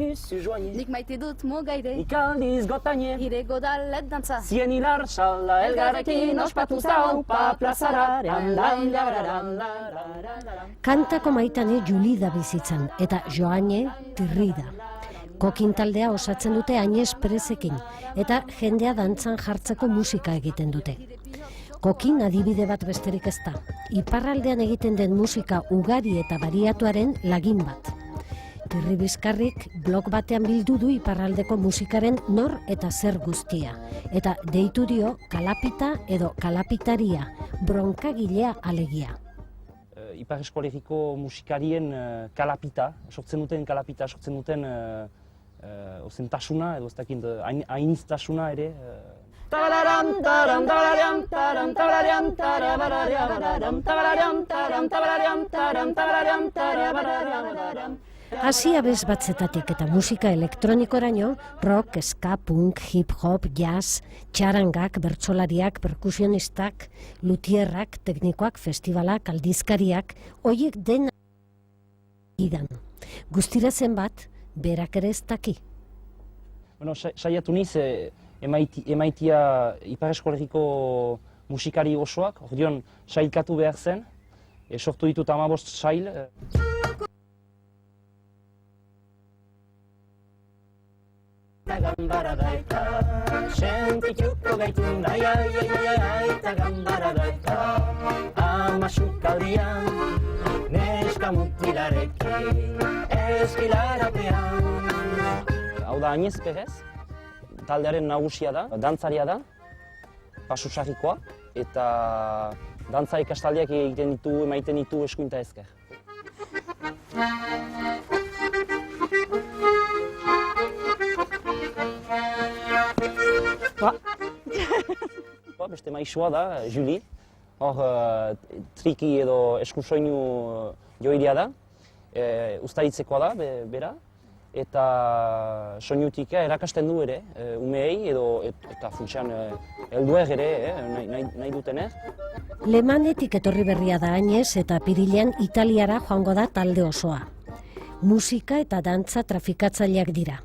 Venus, joanie. Nik maite dut mugaire, Nik aldiz gotaine. ire godalet dantza. Zien hilar salda elgarrekin ospatuz daupa plazara. Kantako Maitane Juli da bizitzan, eta Joane Tirri da. Kokin taldea osatzen dute Añez Perezekin, eta jendea dantzan jartzeko musika egiten dute. Kokin adibide bat besterik ez da. Iparraldean egiten den musika ugari eta bariatuaren lagin bat. Tirri Bizkarrik blog batean bildu du iparraldeko musikaren nor eta zer guztia. Eta deitu dio kalapita edo kalapitaria, bronkagilea alegia. Ipar Eskolegiko musikarien kalapita sortzen duten ozentasuna edo ez dakit ainiztasuna ere. Hasi abez batzetatik eta musika elektronikoraino, rock, ska, punk, hip-hop, jazz, txarangak, bertsolariak, perkusionistak, luthierrak, teknikoak, festivalak, aldizkariak, hoiek dena idan. Guztira zenbat, berak ere ez daki. Saiatu niz, emaitia Ipar Eskolegiko musikari osoak, ordion sailkatu behar zen, sortu ditut 15 sail. Gambara daita, sentituko gaitu, aita gambara daita, amasukaldian, neska mutilarekin, eskilarapean. Hau da Añez Perez, taldearen nagusia da, dantzaria da, pasusarrikoa, eta dantza ikastaldiak emaiten ditu eskuinta ezker. Beste maisua da, Juli. Hor, triki edo eskusoinu joiria da. Uztaritzekoa da, bera. Eta soinutik erakasten du ere, umeei eta funtsean helduek ere, nahi dutenek. Lemanetik etorri berria da Añez eta apirilean Italiara joango da talde osoa. Musika eta dantza trafikatzaileak dira.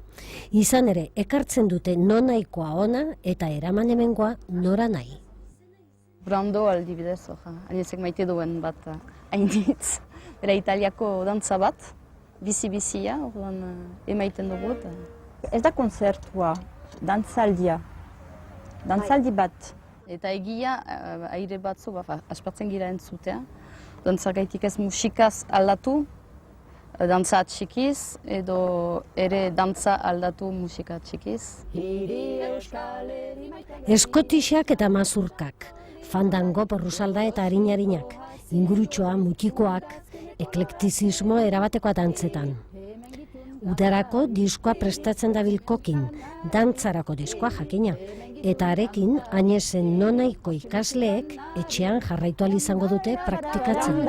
Izan ere, ekartzen dute nonaikoa ona eta eraman hemengoa nora nahi. Brando aldibidez, Añezek maite duen bat hainitz. Bera Italiako dantza bat, bizi-bizia, emaiten dugu. Ez da konzertua, dantzaldia, dantzaldi bat. Eta egia, aire batzu, aspertzen gira entzutea. Dantzagaitik ez musikaz aldatu, dantza txikiz, edo ere dantza aldatu musika txikiz. Eskotixak eta mazurkak, fandango, porrusalda eta harin-harinak, ingurutxoa, mutikoak, eklektizismo erabatekoa dantzetan. Udarako diskoa prestatzen dabil Kokin, dantzarako diskoa jakina. Eta arekin, Añezen nonaiko ikasleek etxean jarraitu ahal izango dute praktikatzen.